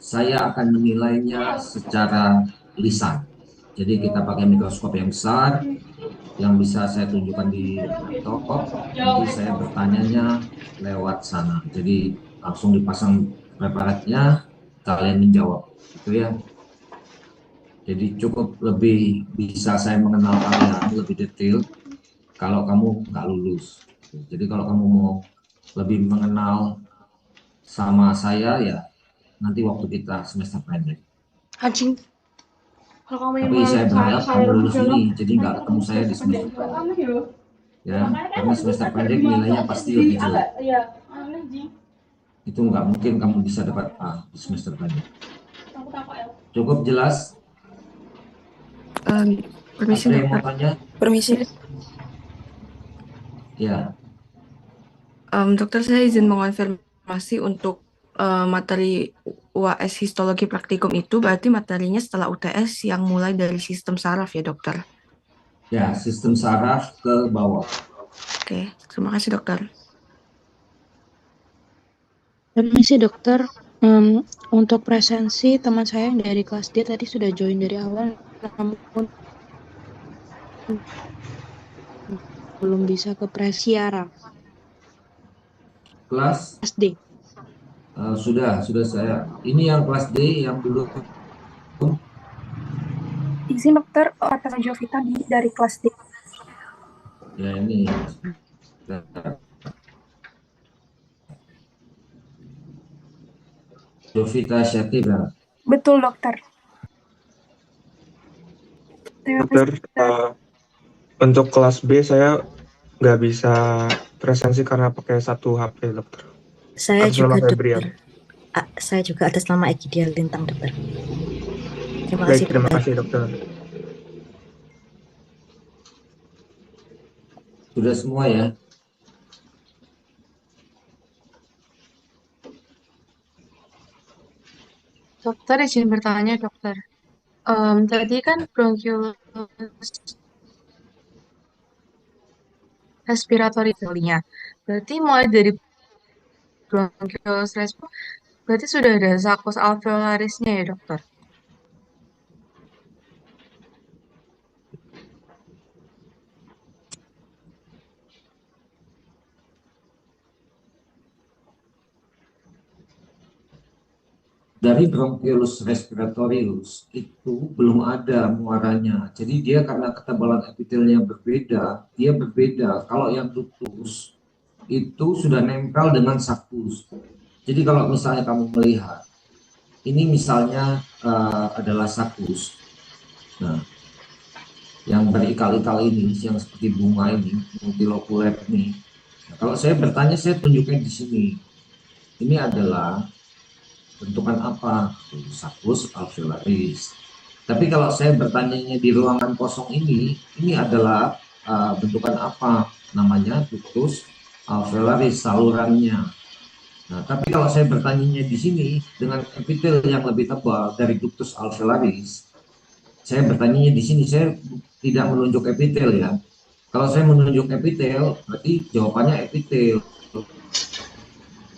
saya akan menilainya secara lisan. Jadi kita pakai mikroskop yang besar, yang bisa saya tunjukkan di laptop, nanti saya bertanyanya lewat sana. Jadi langsung dipasang preparatnya, kalian menjawab, gitu ya. Jadi cukup lebih bisa saya mengenal kalian lebih detail kalau kamu nggak lulus. Jadi kalau kamu mau lebih mengenal sama saya ya nanti waktu kita semester pendek. Anjing. Kalau kamu Tapi saya berharap kamu lulus ini, jadi nggak ketemu saya di semester juga pendek. aneh ya. Ya, karena semester pendek nilainya pasti lebih jelek. Iya, aneh Ji. Itu nggak mungkin kamu bisa dapat A di semester pendek. Aku takut ya. Cukup jelas? Permisi Ada yang mau dokter. tanya? Permisi. Ya, Dokter, saya izin mengonfirmasi untuk materi UAS histologi praktikum itu berarti materinya setelah UTS yang mulai dari sistem saraf ya dokter? ya sistem saraf ke bawah. Oke, terima kasih dokter. Permisi dokter, untuk presensi teman saya yang dari kelas D tadi sudah join dari awal, namun belum bisa ke presiara. Kelas D. sudah saya. Ini yang kelas D yang belum. Izin dokter, atas Jovita dari kelas D. Ya ini. Jovita Syatira. Betul dokter. Dokter, untuk kelas B saya nggak bisa presensi karena pakai satu HP, dokter. Saya atas juga nama Febrian. dokter. Saya juga atas nama Egidia Lintang dokter. Terima Baik, kasih terima dokter. kasih dokter. Sudah semua ya? Dokter izin bertanya dokter. Tadi kan bronkiolus respiratory nya. Berarti mulai dari bronkiolus respiratory, berarti sudah ada sakus alveolarisnya ya dokter? Dari bronkiolus respiratorius itu belum ada muaranya. Jadi dia karena ketebalan epitelnya berbeda, dia berbeda. Kalau yang ductus itu sudah nempel dengan sakus. Jadi kalau misalnya kamu melihat, ini misalnya adalah sakus. Nah, yang berikal-ikal ini, yang seperti bunga ini, multilokuler ini. Nah, kalau saya bertanya, saya tunjukkan di sini. Ini adalah bentukan apa? Sakus alveolaris. Tapi kalau saya bertanyanya di ruangan kosong ini adalah bentukan apa? Namanya ductus alveolaris, salurannya. Nah, tapi kalau saya bertanyanya di sini dengan epitel yang lebih tebal dari ductus alveolaris, saya bertanyanya di sini, saya tidak menunjuk epitel ya. Kalau saya menunjuk epitel, berarti jawabannya epitel.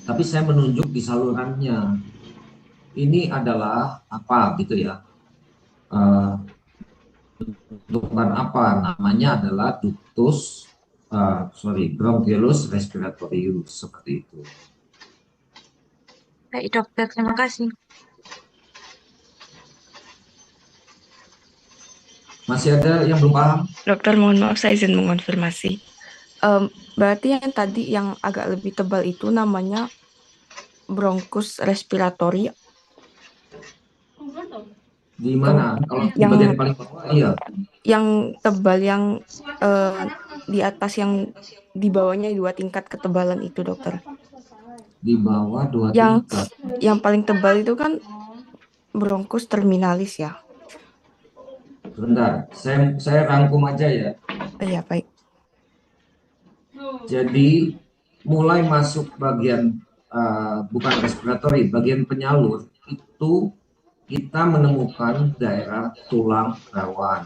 Tapi saya menunjuk di salurannya. Ini adalah apa gitu ya? Bentukan apa? Namanya adalah ductus, bronchiolus respiratorius, seperti itu. Baik dokter, terima kasih. Masih ada yang belum paham? Dokter, mohon maaf saya izin mengonfirmasi. Berarti yang tadi yang agak lebih tebal itu namanya bronchus respiratory. Di mana? Kalau di yang bagian paling bawah, iya. Yang tebal, yang di atas, yang di bawahnya 2 tingkat ketebalan itu dokter. Di bawah 2 tingkat. Yang paling tebal itu kan bronchus terminalis ya. Sebentar, saya rangkum aja ya. Iya, baik. Jadi mulai masuk bagian bukan respiratori, bagian penyalur itu kita menemukan daerah tulang rawan.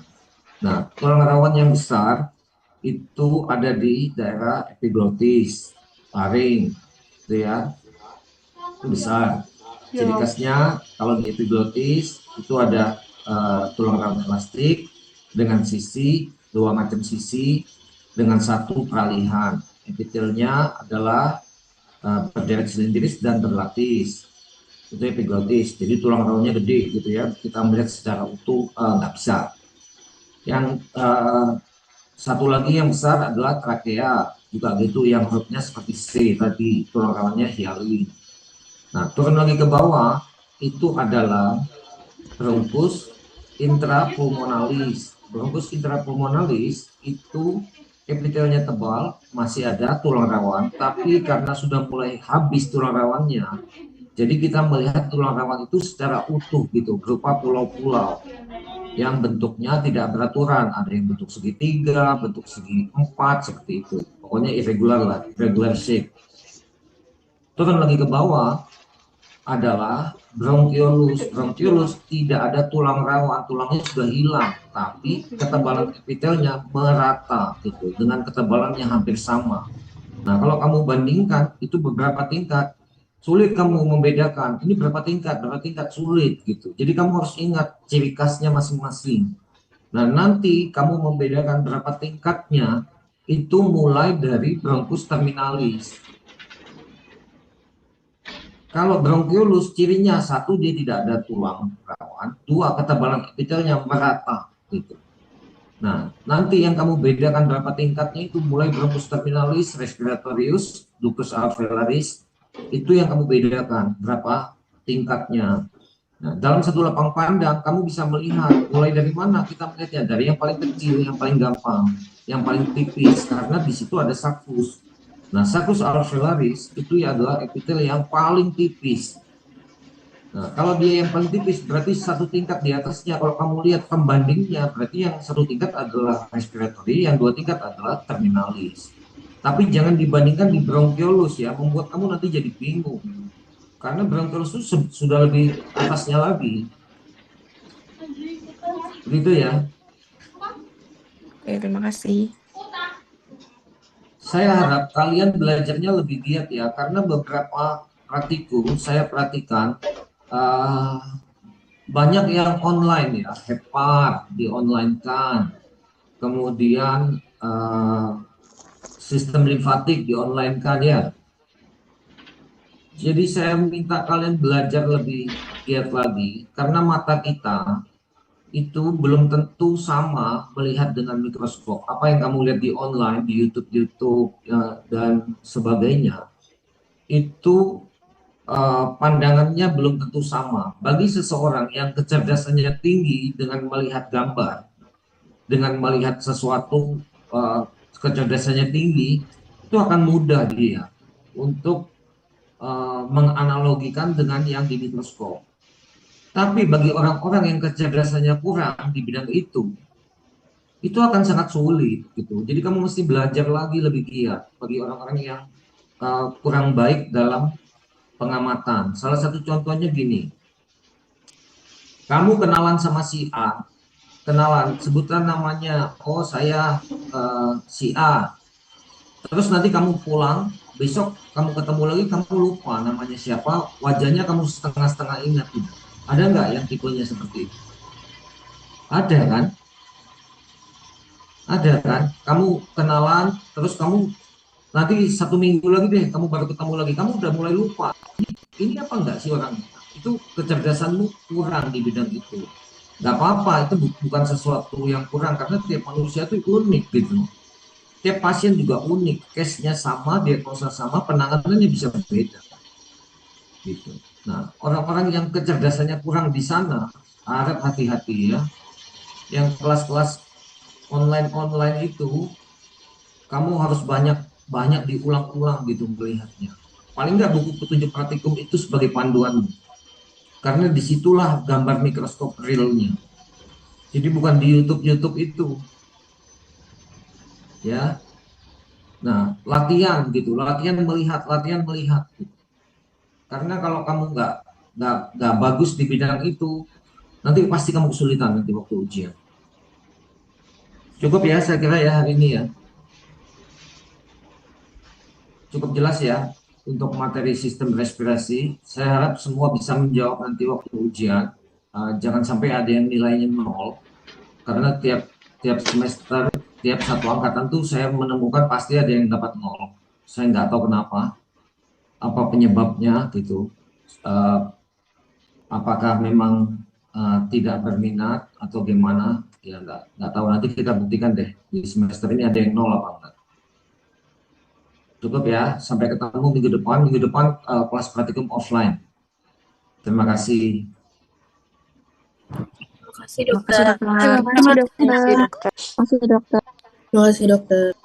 Nah, tulang rawan yang besar itu ada di daerah epiglotis, faring, itu ya, itu besar. Ciri khasnya kalau di epiglotis itu ada tulang rawan elastik dengan sisi, 2 macam sisi dengan 1 peralihan. Epitelnya adalah berderet silindris dan berlapis. itu epiglottis, jadi tulang rawannya gede gitu ya, kita melihat secara utuh nggak bisa. Yang satu lagi yang besar adalah trakea, juga gitu, yang hurufnya seperti C tadi, tulang rawannya hialin. Nah, turun lagi ke bawah, itu adalah bronchus intrapulmonalis. Bronchus intrapulmonalis itu epitelnya tebal, masih ada tulang rawan, tapi karena sudah mulai habis tulang rawannya, jadi kita melihat tulang rawan itu secara utuh gitu, berupa pulau-pulau yang bentuknya tidak beraturan, ada yang bentuk segitiga, bentuk segi empat, seperti itu. Pokoknya irregular lah, irregular shape. Turun lagi ke bawah adalah bronchiolus. Bronchiolus tidak ada tulang rawan, tulangnya sudah hilang, tapi ketebalan epitelnya merata gitu, dengan ketebalan yang hampir sama. Nah, kalau kamu bandingkan itu beberapa tingkat, sulit kamu membedakan ini berapa tingkat sulit gitu. Jadi kamu harus ingat ciri khasnya masing-masing. Nah, nanti kamu membedakan berapa tingkatnya itu mulai dari bronchus terminalis. Kalau bronchiolus cirinya, satu, dia tidak ada tulang rawan, dua, ketebalan epitelnya merata gitu. Nah, nanti yang kamu bedakan berapa tingkatnya itu mulai bronchus terminalis, respiratorius, ductus alveolaris, itu yang kamu bedakan berapa tingkatnya. Nah, dalam satu lapang pandang kamu bisa melihat mulai dari mana kita melihatnya, dari yang paling kecil, yang paling gampang, yang paling tipis, karena di situ ada saccus. Nah, saccus alveolaris itu adalah epitel yang paling tipis. Nah, kalau dia yang paling tipis berarti satu tingkat di atasnya. Kalau kamu lihat pembandingnya, berarti yang satu tingkat adalah respiratory, yang dua tingkat adalah terminalis. Tapi jangan dibandingkan di bronchiolus ya, membuat kamu nanti jadi bingung. Karena bronchiolus itu sudah lebih atasnya lagi. Begitu ya. Oke, terima kasih. Saya harap kalian belajarnya lebih giat ya, karena beberapa praktikum saya perhatikan banyak yang online ya, HEPAR di online kan, kemudian sistem limfatik di online kan ya. Jadi saya minta kalian belajar lebih giat lagi, karena mata kita itu belum tentu sama melihat dengan mikroskop. Apa yang kamu lihat di online, di YouTube ya, dan sebagainya, itu pandangannya belum tentu sama. Bagi seseorang yang kecerdasannya tinggi dengan melihat gambar, dengan melihat sesuatu kecerdasannya tinggi, itu akan mudah dia untuk menganalogikan dengan yang di mikroskop. Tapi bagi orang-orang yang kecerdasannya kurang di bidang itu akan sangat sulit gitu. Jadi kamu mesti belajar lagi lebih giat. Bagi orang-orang yang kurang baik dalam pengamatan, salah satu contohnya gini, kamu kenalan sama si A, sebutkan namanya, oh saya si A, terus nanti kamu pulang, besok kamu ketemu lagi, kamu lupa namanya siapa, wajahnya kamu setengah-setengah ingat gitu. Ada nggak yang tipenya seperti itu? Ada kan? Ada kan? Kamu kenalan, terus kamu nanti 1 minggu lagi deh, kamu baru ketemu lagi, kamu udah mulai lupa. Ini apa enggak sih orangnya? Itu kecerdasanmu kurang di bidang itu. Nggak apa-apa, itu bukan sesuatu yang kurang, karena tiap manusia itu unik gitu. Tiap pasien juga unik, case-nya sama, diagnosa sama, penanganannya bisa berbeda. Gitu. Nah, orang-orang yang kecerdasannya kurang di sana, harap hati-hati ya. Yang kelas-kelas online itu, kamu harus banyak diulang-ulang gitu melihatnya. Paling nggak buku petunjuk praktikum itu sebagai panduanmu. Karena disitulah gambar mikroskop realnya. Jadi bukan di YouTube itu. Ya. Nah, latihan melihat. Gitu. Karena kalau kamu nggak bagus di bidang itu, nanti pasti kamu kesulitan nanti waktu ujian. Cukup ya, saya kira ya hari ini ya. Cukup jelas ya untuk materi sistem respirasi. Saya harap semua bisa menjawab nanti waktu ujian. Jangan sampai ada yang nilainya 0, karena tiap semester, tiap satu angkatan tuh saya menemukan pasti ada yang dapat 0. Saya nggak tahu kenapa, apa penyebabnya gitu. apakah memang tidak berminat atau gimana, ya nggak tahu, nanti kita buktikan deh di semester ini ada yang nol apa enggak. Cukup ya, sampai ketemu minggu depan kelas praktikum offline. Terima kasih. Terima kasih dokter. Terima kasih dokter. Terima kasih dokter. Terima kasih dokter.